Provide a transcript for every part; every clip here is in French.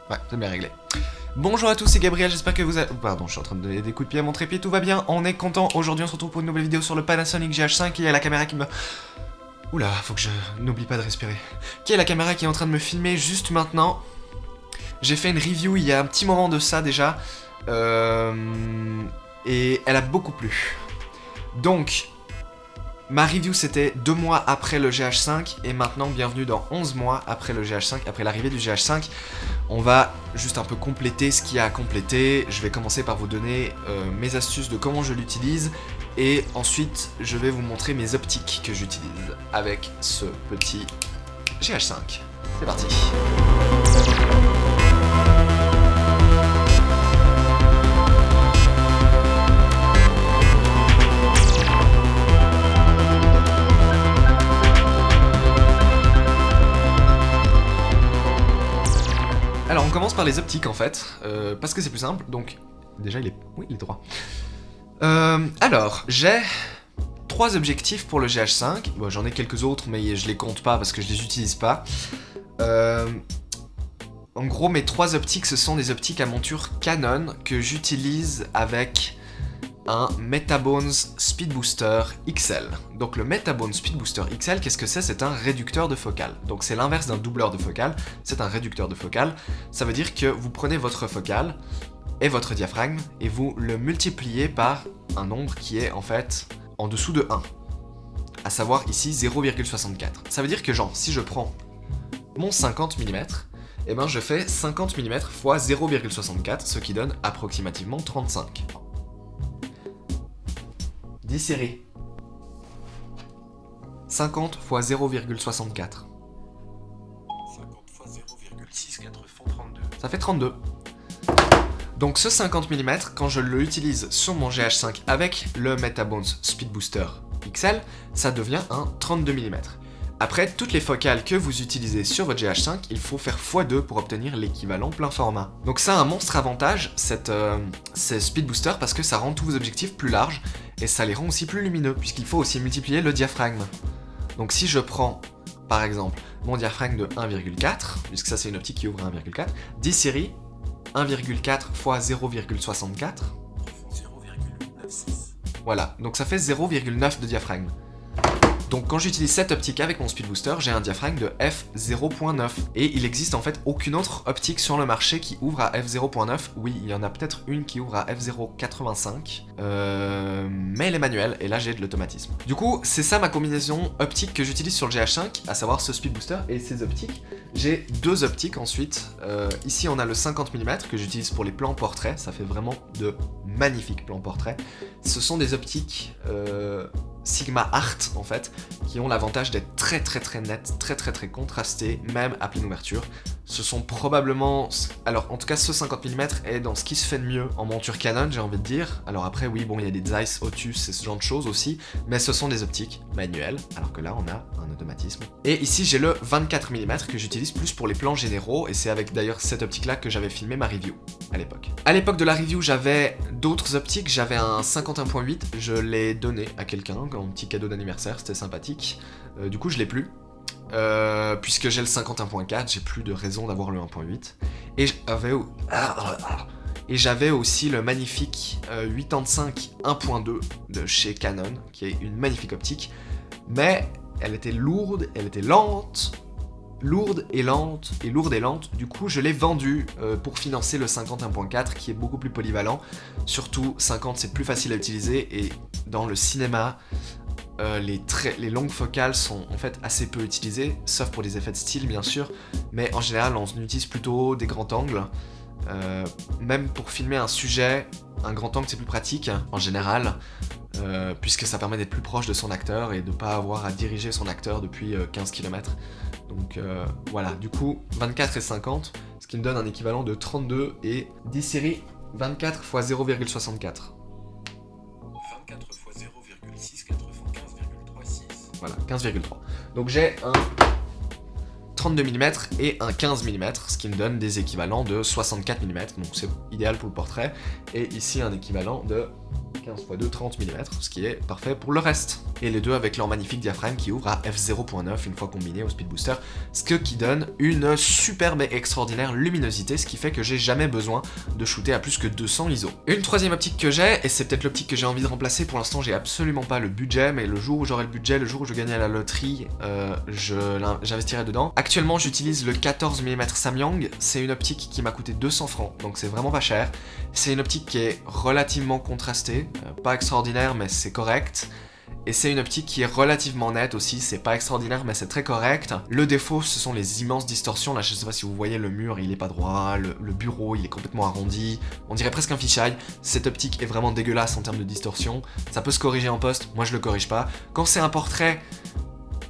Ouais, c'est bien réglé. Bonjour à tous, c'est Gabriel, j'espère que vous allez... Pardon, je suis en train de donner des coups de pied à mon trépied, tout va bien, on est content. Aujourd'hui, on se retrouve pour une nouvelle vidéo sur le Panasonic GH5 et il y a la caméra qui me... Oula, faut que je n'oublie pas de respirer. Qui est la caméra qui est en train de me filmer juste maintenant. J'ai fait une review il y a un petit moment de ça déjà. Et elle a beaucoup plu. Donc, ma review c'était 2 mois après le GH5 et maintenant bienvenue dans 11 mois après le GH5, après l'arrivée du GH5. On va juste un peu compléter ce qu'il y a à compléter. Je vais commencer par vous donner mes astuces de comment je l'utilise et ensuite je vais vous montrer mes optiques que j'utilise avec ce petit GH5. C'est parti. Alors on commence par les optiques en fait, parce que c'est plus simple, donc déjà il est droit. Alors, j'ai 3 objectifs pour le GH5, bon, j'en ai quelques autres mais je les compte pas parce que je les utilise pas. En gros mes 3 optiques ce sont des optiques à monture Canon que j'utilise avec un Metabones Speed Booster XL. Donc le Metabones Speed Booster XL, qu'est-ce que c'est? C'est un réducteur de focale. Donc c'est l'inverse d'un doubleur de focale, c'est un réducteur de focale. Ça veut dire que vous prenez votre focale et votre diaphragme et vous le multipliez par un nombre qui est en fait en dessous de 1. À savoir ici 0,64. Ça veut dire que genre si je prends mon 50 mm, et ben je fais 50 mm fois 0,64, ce qui donne approximativement 35. 10 séries. 50 fois 0,64. 50 fois 0,64 font 32. Ça fait 32. Donc ce 50 mm, quand je l'utilise sur mon GH5 avec le Metabones Speed Booster XL, ça devient un 32 mm. Après, toutes les focales que vous utilisez sur votre GH5, il faut faire x2 pour obtenir l'équivalent plein format. Donc ça a un monstre avantage, ces Speed Booster, parce que ça rend tous vos objectifs plus larges, et ça les rend aussi plus lumineux, puisqu'il faut aussi multiplier le diaphragme. Donc si je prends, par exemple, mon diaphragme de 1,4, puisque ça c'est une optique qui ouvre à 1,4, 10 séries, 1,4 fois 0,64, 0,96. Voilà, donc ça fait 0,9 de diaphragme. Donc quand j'utilise cette optique avec mon Speed Booster, j'ai un diaphragme de f0.9. Et il existe en fait aucune autre optique sur le marché qui ouvre à f0.9. Oui, il y en a peut-être une qui ouvre à f0.85. Mais elle est manuelle, et là j'ai de l'automatisme. Du coup, c'est ça ma combinaison optique que j'utilise sur le GH5, à savoir ce Speed Booster et ces optiques. J'ai 2 optiques ensuite. Ici on a le 50 mm que j'utilise pour les plans portraits. Ça fait vraiment de magnifiques plans portraits. Ce sont des optiques... Sigma Art en fait, qui ont l'avantage d'être très nettes, très contrastées, même à pleine ouverture. Ce sont probablement... Alors en tout cas ce 50 mm est dans ce qui se fait de mieux en monture Canon, j'ai envie de dire. Alors après oui, bon il y a des Zeiss, Otus et ce genre de choses aussi, mais ce sont des optiques manuelles, alors que là on a un automatisme. Et ici j'ai le 24 mm que j'utilise plus pour les plans généraux, et c'est avec d'ailleurs cette optique là que j'avais filmé ma review à l'époque. À l'époque de la review j'avais d'autres optiques, j'avais un 51.8, je l'ai donné à quelqu'un comme petit cadeau d'anniversaire, c'était sympathique. Du coup je l'ai plus. Puisque j'ai le 51.4, j'ai plus de raison d'avoir le 1.8. Et j'avais aussi le magnifique 85 1.2 de chez Canon, qui est une magnifique optique, mais elle était lourde, elle était lente, lourde et lente, du coup je l'ai vendu pour financer le 51.4 qui est beaucoup plus polyvalent, surtout 50 c'est plus facile à utiliser et dans le cinéma, les longues focales sont en fait assez peu utilisées, sauf pour des effets de style bien sûr, mais en général on utilise plutôt des grands angles, même pour filmer un sujet, un grand angle c'est plus pratique en général, puisque ça permet d'être plus proche de son acteur et de pas avoir à diriger son acteur depuis 15 km. Donc voilà, du coup 24 et 50, ce qui me donne un équivalent de 32 et 10 séries 24 x 0,64. Voilà, 15,3. Donc j'ai un 32 mm et un 15 mm, ce qui me donne des équivalents de 64 mm, donc c'est idéal pour le portrait. Et ici un équivalent de 15 x 2, 30 mm, ce qui est parfait pour le reste. Et les deux avec leur magnifique diaphragme qui ouvre à f0.9 une fois combiné au speed booster, ce qui donne une superbe et extraordinaire luminosité, ce qui fait que j'ai jamais besoin de shooter à plus que 200 ISO. Une troisième optique que j'ai, et c'est peut-être l'optique que j'ai envie de remplacer, pour l'instant j'ai absolument pas le budget, mais le jour où j'aurai le budget, le jour où je gagne à la loterie, j'investirai dedans. Actuellement j'utilise le 14 mm Samyang, c'est une optique qui m'a coûté 200 francs, donc c'est vraiment pas cher. C'est une optique qui est relativement contrastée, pas extraordinaire mais c'est correct. Et c'est une optique qui est relativement nette aussi, c'est pas extraordinaire mais c'est très correct. Le défaut ce sont les immenses distorsions, là je sais pas si vous voyez le mur il est pas droit, le bureau il est complètement arrondi, on dirait presque un fisheye. Cette optique est vraiment dégueulasse en termes de distorsion, ça peut se corriger en post, moi je le corrige pas. Quand c'est un portrait,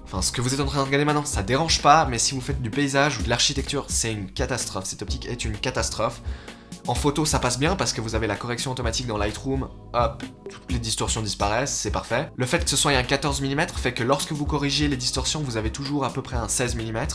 enfin ce que vous êtes en train de regarder maintenant, ça dérange pas, mais si vous faites du paysage ou de l'architecture, c'est une catastrophe, cette optique est une catastrophe. En photo, ça passe bien parce que vous avez la correction automatique dans Lightroom, hop, toutes les distorsions disparaissent, c'est parfait. Le fait que ce soit un 14 mm fait que lorsque vous corrigez les distorsions, vous avez toujours à peu près un 16 mm,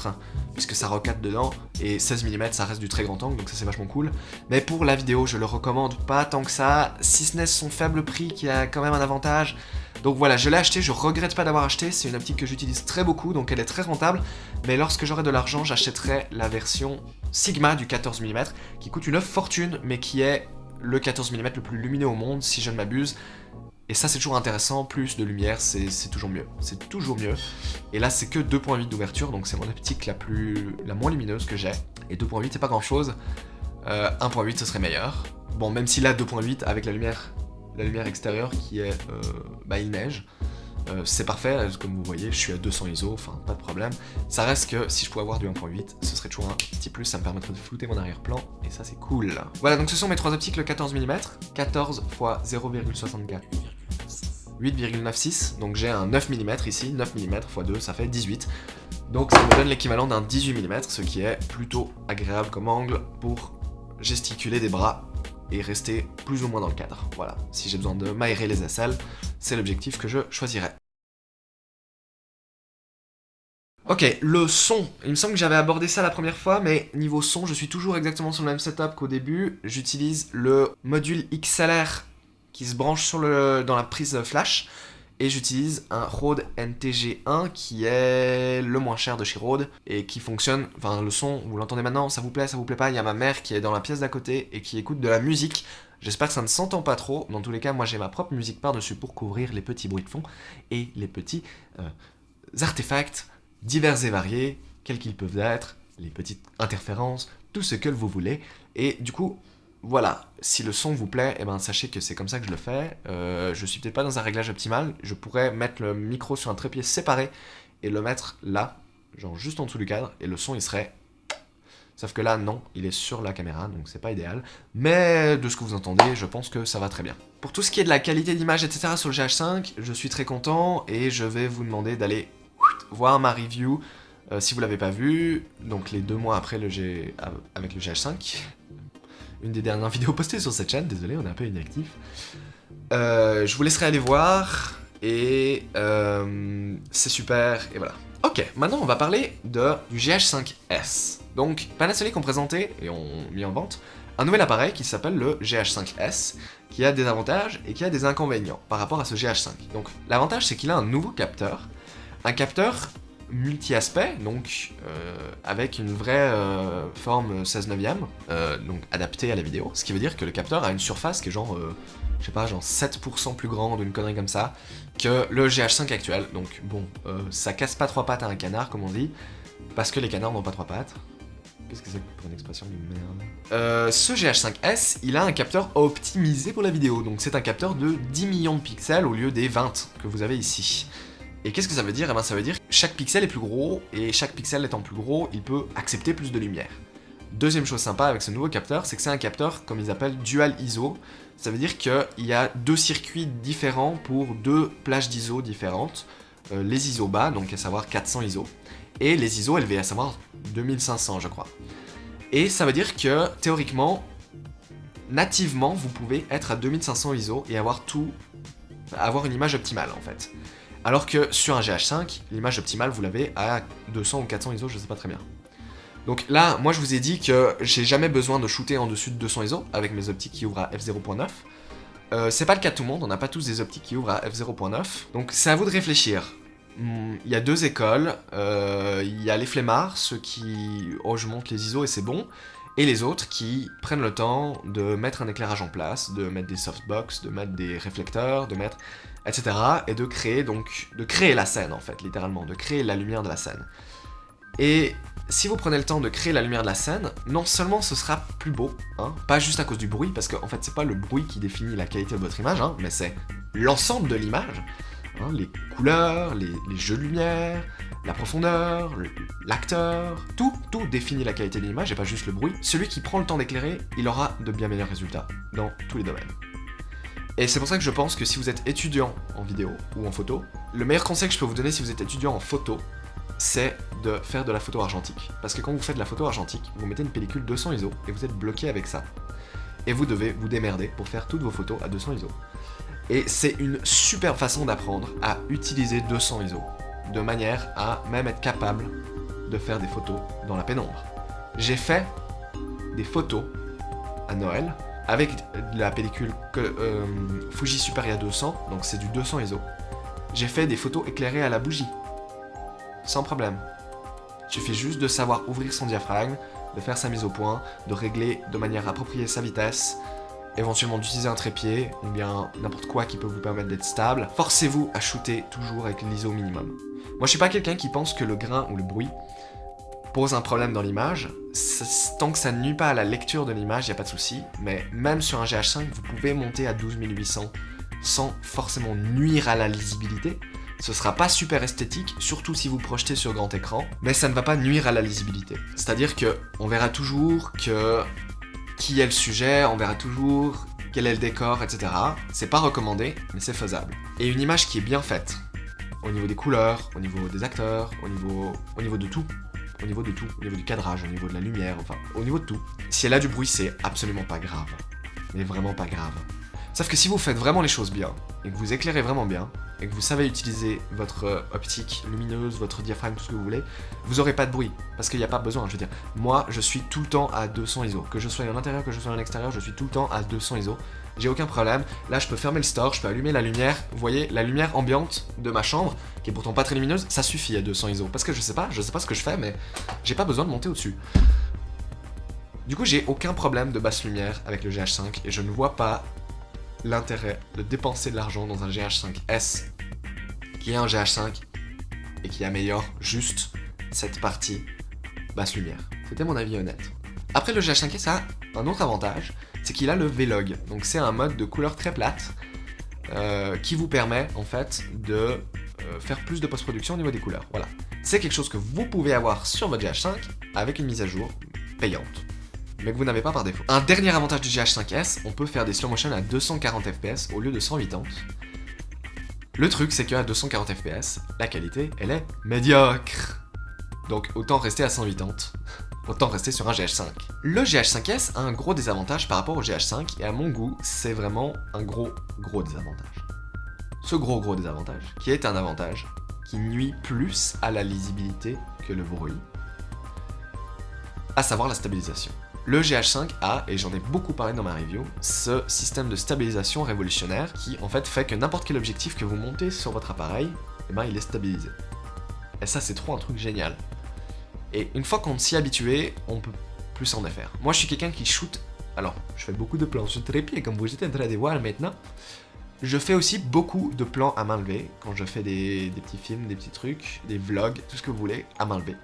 puisque ça recadre dedans, et 16 mm ça reste du très grand angle, donc ça c'est vachement cool. Mais pour la vidéo, je le recommande pas tant que ça, si ce n'est son faible prix qui a quand même un avantage. Donc voilà, je l'ai acheté, je regrette pas d'avoir acheté, c'est une optique que j'utilise très beaucoup, donc elle est très rentable, mais lorsque j'aurai de l'argent, j'achèterai la version Sigma du 14 mm, qui coûte une fortune, mais qui est le 14 mm le plus lumineux au monde, si je ne m'abuse. Et ça c'est toujours intéressant, plus de lumière, c'est toujours mieux, c'est toujours mieux. Et là c'est que 2.8 d'ouverture, donc c'est mon optique la moins lumineuse que j'ai, et 2.8 c'est pas grand chose, 1.8 ce serait meilleur. Bon, même si là 2.8 avec la lumière extérieure qui est, il neige, c'est parfait, comme vous voyez, je suis à 200 ISO, enfin pas de problème. Ça reste que si je pouvais avoir du 1.8, ce serait toujours un petit plus, ça me permettrait de flouter mon arrière-plan, et ça c'est cool. Voilà, donc ce sont mes trois optiques, le 14 mm, 14 x 0,64, 8,96, donc j'ai un 9 mm ici, 9 mm x 2, ça fait 18. Donc ça me donne l'équivalent d'un 18 mm, ce qui est plutôt agréable comme angle pour gesticuler des bras et rester plus ou moins dans le cadre. Voilà, si j'ai besoin de m'aérer les aisselles, c'est l'objectif que je choisirais. Ok, le son, il me semble que j'avais abordé ça la première fois, mais niveau son, je suis toujours exactement sur le même setup qu'au début. J'utilise le module XLR qui se branche dans la prise flash, et j'utilise un Rode NTG1 qui est le moins cher de chez Rode et qui fonctionne, enfin le son, vous l'entendez maintenant, ça vous plaît pas, il y a ma mère qui est dans la pièce d'à côté et qui écoute de la musique. J'espère que ça ne s'entend pas trop, dans tous les cas moi j'ai ma propre musique par-dessus pour couvrir les petits bruits de fond et les petits artefacts divers et variés, quels qu'ils peuvent être, les petites interférences, tout ce que vous voulez, et du coup, voilà, si le son vous plaît, eh ben sachez que c'est comme ça que je le fais. Je suis peut-être pas dans un réglage optimal, je pourrais mettre le micro sur un trépied séparé et le mettre là, genre juste en dessous du cadre, et le son il serait... Sauf que là, non, il est sur la caméra, donc c'est pas idéal. Mais de ce que vous entendez, je pense que ça va très bien. Pour tout ce qui est de la qualité d'image, etc. sur le GH5, je suis très content, et je vais vous demander d'aller voir ma review, si vous l'avez pas vu, donc les 2 mois après avec le GH5. Une des dernières vidéos postées sur cette chaîne, désolé, on est un peu inactif. Je vous laisserai aller voir, et c'est super, et voilà. Ok, maintenant on va parler du GH5S. Donc Panasonic ont présenté, et ont mis en vente, un nouvel appareil qui s'appelle le GH5S, qui a des avantages et qui a des inconvénients par rapport à ce GH5. Donc l'avantage c'est qu'il a un nouveau capteur, un capteur multi-aspect, donc avec une vraie forme 16 neuvième, donc adaptée à la vidéo, ce qui veut dire que le capteur a une surface qui est genre, je sais pas, genre 7% plus grande, une connerie comme ça, que le GH5 actuel. Donc bon, ça casse pas 3 pattes à un canard, comme on dit, parce que les canards n'ont pas 3 pattes. Qu'est-ce que c'est pour une expression de merde? Ce GH5S, il a un capteur optimisé pour la vidéo, donc c'est un capteur de 10 millions de pixels au lieu des 20 que vous avez ici. Et qu'est-ce que ça veut dire? Eh ben ça veut dire que chaque pixel est plus gros, et chaque pixel étant plus gros, il peut accepter plus de lumière. Deuxième chose sympa avec ce nouveau capteur, c'est que c'est un capteur, comme ils appellent, dual ISO. Ça veut dire qu'il y a 2 circuits différents pour 2 plages d'ISO différentes. Les ISO bas, donc à savoir 400 ISO, et les ISO élevés, à savoir 2500 je crois. Et ça veut dire que, théoriquement, nativement, vous pouvez être à 2500 ISO et avoir une image optimale en fait. Alors que sur un GH5, l'image optimale, vous l'avez à 200 ou 400 ISO, je sais pas très bien. Donc là, moi je vous ai dit que j'ai jamais besoin de shooter en dessus de 200 ISO avec mes optiques qui ouvrent à f0.9. c'est pas le cas de tout le monde, on n'a pas tous des optiques qui ouvrent à f0.9, donc c'est à vous de réfléchir. Il y a deux écoles, il y a les flemmards, ceux qui oh je monte les ISO et c'est bon, et les autres qui prennent le temps de mettre un éclairage en place, de mettre des softbox, de mettre des réflecteurs, de mettre etc. et de créer la scène en fait, littéralement, de créer la lumière de la scène. Et si vous prenez le temps de créer la lumière de la scène, non seulement ce sera plus beau, hein, pas juste à cause du bruit, parce qu'en fait c'est pas le bruit qui définit la qualité de votre image, hein, mais c'est l'ensemble de l'image, hein, les couleurs, les jeux de lumière, la profondeur, l'acteur, tout définit la qualité de l'image et pas juste le bruit. Celui qui prend le temps d'éclairer, il aura de bien meilleurs résultats dans tous les domaines. Et c'est pour ça que je pense que si vous êtes étudiant en vidéo ou en photo, le meilleur conseil que je peux vous donner si vous êtes étudiant en photo, c'est de faire de la photo argentique. Parce que quand vous faites de la photo argentique, vous mettez une pellicule 200 ISO et vous êtes bloqué avec ça. Et vous devez vous démerder pour faire toutes vos photos à 200 ISO. Et c'est une super façon d'apprendre à utiliser 200 ISO, de manière à même être capable de faire des photos dans la pénombre. J'ai fait des photos à Noël avec de la pellicule Fuji Superia 200, donc c'est du 200 ISO. J'ai fait des photos éclairées à la bougie, sans problème. Il suffit juste de savoir ouvrir son diaphragme, de faire sa mise au point, de régler de manière appropriée sa vitesse, éventuellement d'utiliser un trépied, ou bien n'importe quoi qui peut vous permettre d'être stable. Forcez-vous à shooter toujours avec l'ISO minimum. Moi je suis pas quelqu'un qui pense que le grain ou le bruit pose un problème dans l'image. Tant que ça ne nuit pas à la lecture de l'image, il n'y a pas de souci. Mais même sur un GH5, vous pouvez monter à 12800 sans forcément nuire à la lisibilité. Ce sera pas super esthétique, surtout si vous projetez sur grand écran, mais ça ne va pas nuire à la lisibilité. C'est-à-dire que on verra toujours qui est le sujet, on verra toujours quel est le décor, etc. C'est pas recommandé, mais c'est faisable. Et une image qui est bien faite, au niveau des couleurs, au niveau des acteurs, au niveau de tout, au niveau du cadrage, au niveau de la lumière, enfin, au niveau de tout. Si elle a du bruit, c'est absolument pas grave. Mais vraiment pas grave. Sauf que si vous faites vraiment les choses bien, et que vous éclairez vraiment bien, et que vous savez utiliser votre optique lumineuse, votre diaphragme, tout ce que vous voulez, vous aurez pas de bruit, parce qu'il n'y a pas besoin, je veux dire. Moi, je suis tout le temps à 200 ISO. Que je sois en intérieur, que je sois en extérieur, je suis tout le temps à 200 ISO. J'ai aucun problème. Là, je peux fermer le store, je peux allumer la lumière. Vous voyez, la lumière ambiante de ma chambre, qui est pourtant pas très lumineuse, ça suffit à 200 ISO. Parce que je sais pas ce que je fais, mais j'ai pas besoin de monter au-dessus. Du coup, j'ai aucun problème de basse lumière avec le GH5, et je ne vois pas l'intérêt de dépenser de l'argent dans un GH5S qui est un GH5 et qui améliore juste cette partie basse lumière. C'était mon avis honnête. Après, le GH5S a un autre avantage, c'est qu'il a le V-Log. Donc c'est un mode de couleur très plate qui vous permet en fait de faire plus de post-production au niveau des couleurs. Voilà. C'est quelque chose que vous pouvez avoir sur votre GH5 avec une mise à jour payante, mais que vous n'avez pas par défaut. Un dernier avantage du GH5S, on peut faire des slow motion à 240 fps au lieu de 180. Le truc, c'est qu'à 240 fps, la qualité, elle est médiocre. Donc autant rester à 180, autant rester sur un GH5. Le GH5S a un gros désavantage par rapport au GH5, et à mon goût, c'est vraiment un gros désavantage. Ce gros désavantage, qui est un avantage qui nuit plus à la lisibilité que le bruit, à savoir la stabilisation. Le GH5 a, et j'en ai beaucoup parlé dans ma review, ce système de stabilisation révolutionnaire qui en fait fait que n'importe quel objectif que vous montez sur votre appareil, eh ben, il est stabilisé. Et ça c'est trop un truc génial. Et une fois qu'on s'y est habitué, on peut plus s'en défaire. Moi je suis quelqu'un qui shoot, alors je fais beaucoup de plans sur trépied comme vous êtes en train de voir maintenant. Je fais aussi beaucoup de plans à main levée, quand je fais des petits films, des petits trucs, des vlogs, tout ce que vous voulez, à main levée.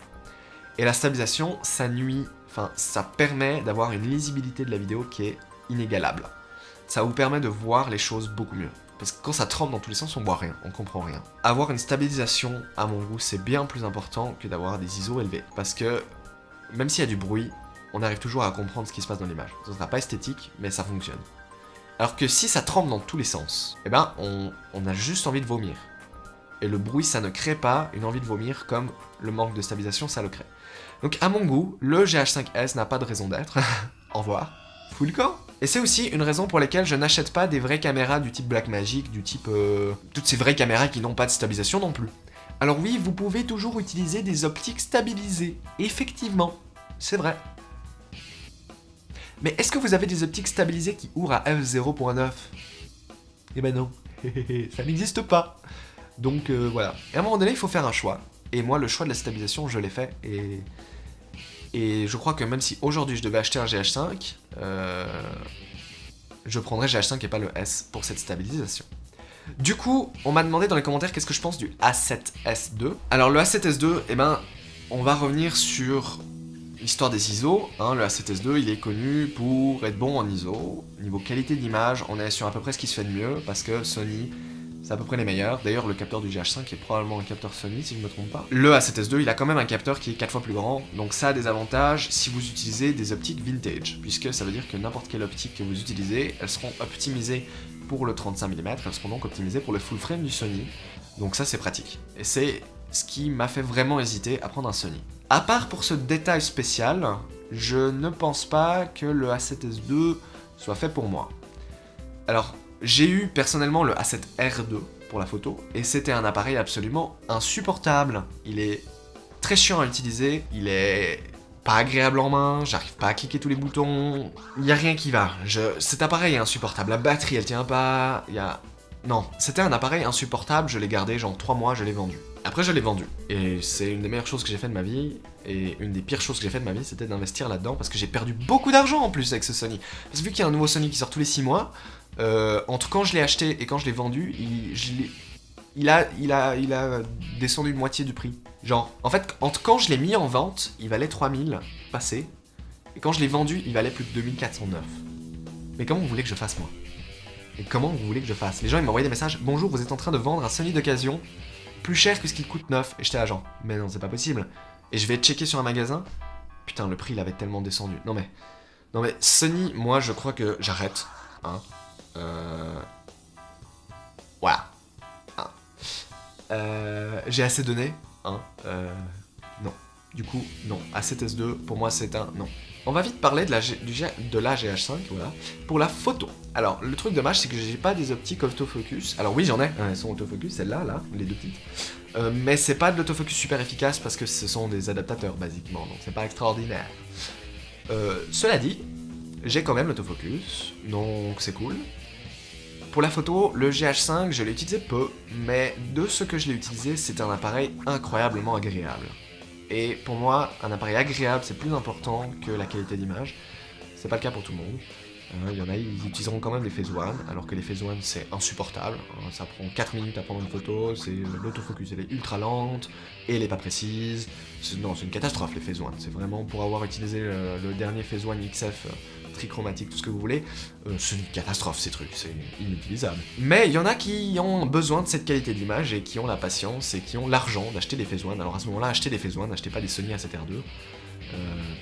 Et la stabilisation, ça nuit, enfin ça permet d'avoir une lisibilité de la vidéo qui est inégalable. Ça vous permet de voir les choses beaucoup mieux. Parce que quand ça tremble dans tous les sens, on voit rien, on comprend rien. Avoir une stabilisation, à mon goût, c'est bien plus important que d'avoir des ISO élevés. Parce que, même s'il y a du bruit, on arrive toujours à comprendre ce qui se passe dans l'image. Ce sera pas esthétique, mais ça fonctionne. Alors que si ça tremble dans tous les sens, eh ben, on a juste envie de vomir. Et le bruit, ça ne crée pas une envie de vomir comme le manque de stabilisation, ça le crée. Donc à mon goût, le GH5S n'a pas de raison d'être. Au revoir. Full camp. Et c'est aussi une raison pour laquelle je n'achète pas des vraies caméras du type Blackmagic, du type... toutes ces vraies caméras qui n'ont pas de stabilisation non plus. Alors oui, vous pouvez toujours utiliser des optiques stabilisées. Effectivement, c'est vrai. Mais est-ce que vous avez des optiques stabilisées qui ouvrent à f0.9 ? Eh ben non, ça n'existe pas. Donc voilà. Et à un moment donné, il faut faire un choix. Et moi, le choix de la stabilisation, je l'ai fait. Et je crois que même si aujourd'hui je devais acheter un GH5, je prendrais GH5 et pas le S pour cette stabilisation. Du coup, on m'a demandé dans les commentaires qu'est-ce que je pense du A7S2. Alors le A7S2, eh ben, on va revenir sur l'histoire des ISO. Hein, le A7S2, il est connu pour être bon en ISO. Niveau qualité d'image, on est sur à peu près ce qui se fait de mieux, parce que Sony, c'est à peu près les meilleurs. D'ailleurs, le capteur du GH5 est probablement un capteur Sony, si je ne me trompe pas. Le A7S2, il a quand même un capteur qui est 4 fois plus grand, donc ça a des avantages si vous utilisez des optiques vintage, puisque ça veut dire que n'importe quelle optique que vous utilisez, elles seront optimisées pour le 35 mm, elles seront donc optimisées pour le full frame du Sony. Donc ça, c'est pratique. Et c'est ce qui m'a fait vraiment hésiter à prendre un Sony. À part pour ce détail spécial, je ne pense pas que le A7S2 soit fait pour moi. Alors, j'ai eu personnellement le A7R2 pour la photo, et c'était un appareil absolument insupportable. Il est très chiant à utiliser, il est pas agréable en main, j'arrive pas à cliquer tous les boutons, il y a rien qui va. Cet appareil est insupportable, la batterie elle tient pas, Non, c'était un appareil insupportable, je l'ai gardé genre 3 mois, je l'ai vendu. Après je l'ai vendu, et c'est une des meilleures choses que j'ai fait de ma vie, et une des pires choses que j'ai fait de ma vie, c'était d'investir là-dedans, parce que j'ai perdu beaucoup d'argent en plus avec ce Sony. Parce que vu qu'il y a un nouveau Sony qui sort tous les 6 mois, entre quand je l'ai acheté et quand je l'ai vendu, il a descendu de moitié du prix. Genre, en fait, entre quand je l'ai mis en vente, il valait 3000 passé, et quand je l'ai vendu, il valait plus de 2409. Mais comment vous voulez que je fasse, moi? Et comment vous voulez que je fasse? Les gens, ils m'envoyaient des messages, bonjour, vous êtes en train de vendre un Sony d'occasion plus cher que ce qu'il coûte neuf. Et j'étais là genre, mais non, c'est pas possible. Et je vais checker sur un magasin, putain, le prix, il avait tellement descendu. Non mais Sony, moi, je crois que j'arrête. Hein. Voilà. Hein. J'ai assez donné. Hein. Non. Du coup, non. A7S2, pour moi, c'est un non. On va vite parler de la GH5, voilà, pour la photo. Alors, le truc dommage, c'est que j'ai pas des optiques autofocus. Alors oui, j'en ai, elles sont autofocus, celles-là, là, les deux petites. Mais c'est pas de l'autofocus super efficace parce que ce sont des adaptateurs, basiquement, donc c'est pas extraordinaire. Cela dit, j'ai quand même l'autofocus, donc c'est cool. Pour la photo, le GH5, je l'ai utilisé peu, mais de ce que je l'ai utilisé, c'est un appareil incroyablement agréable. Et pour moi, un appareil agréable, c'est plus important que la qualité d'image. C'est pas le cas pour tout le monde. Il y en a, ils utiliseront quand même les Phase One, alors que les Phase One, c'est insupportable. Ça prend 4 minutes à prendre une photo, l'autofocus, elle est ultra lente, et elle est pas précise. Non, c'est une catastrophe, les Phase One. C'est vraiment, pour avoir utilisé le dernier Phase One XF, trichromatique, tout ce que vous voulez, c'est une catastrophe ces trucs, c'est inutilisable. Mais il y en a qui ont besoin de cette qualité d'image et qui ont la patience et qui ont l'argent d'acheter des Phase One. Alors à ce moment-là, achetez des Phase One, achetez pas des Sony A7R2,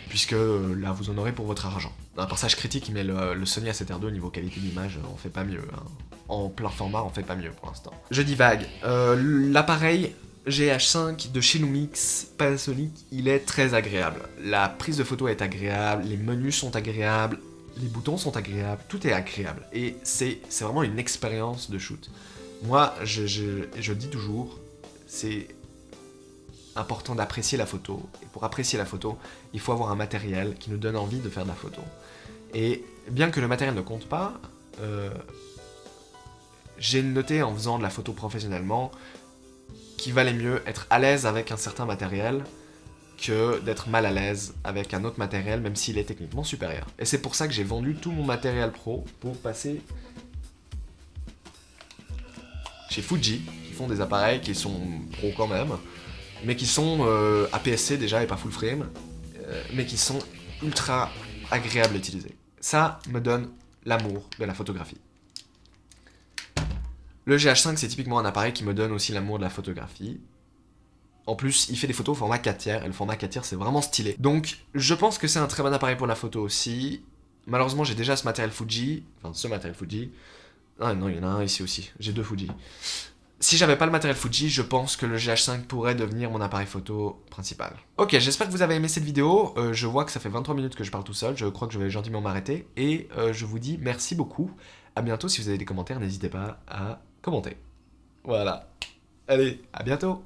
puisque là vous en aurez pour votre argent. Un passage critique, mais le Sony A7R2 niveau qualité d'image, on fait pas mieux. Hein. En plein format, on fait pas mieux pour l'instant. Je divague. L'appareil GH5 de chez Lumix Panasonic, il est très agréable. La prise de photo est agréable, les menus sont agréables, les boutons sont agréables, tout est agréable. Et c'est vraiment une expérience de shoot. Moi, je dis toujours, c'est important d'apprécier la photo. Et pour apprécier la photo, il faut avoir un matériel qui nous donne envie de faire de la photo. Et bien que le matériel ne compte pas, j'ai noté en faisant de la photo professionnellement qu'il valait mieux être à l'aise avec un certain matériel que d'être mal à l'aise avec un autre matériel, même s'il est techniquement supérieur. Et c'est pour ça que j'ai vendu tout mon matériel pro pour passer chez Fuji, qui font des appareils qui sont pro quand même, mais qui sont APS-C déjà et pas full frame, mais qui sont ultra agréables à utiliser. Ça me donne l'amour de la photographie. Le GH5, c'est typiquement un appareil qui me donne aussi l'amour de la photographie. En plus, il fait des photos au format 4 tiers, et le format 4 tiers, c'est vraiment stylé. Donc, je pense que c'est un très bon appareil pour la photo aussi. Malheureusement, j'ai déjà ce matériel Fuji. Enfin, ce matériel Fuji. Ah non, il y en a un ici aussi. J'ai 2 Fuji. Si j'avais pas le matériel Fuji, je pense que le GH5 pourrait devenir mon appareil photo principal. Ok, j'espère que vous avez aimé cette vidéo. Je vois que ça fait 23 minutes que je parle tout seul. Je crois que je vais gentiment m'arrêter. Et je vous dis merci beaucoup. À bientôt. Si vous avez des commentaires, n'hésitez pas à commenter. Voilà. Allez, à bientôt.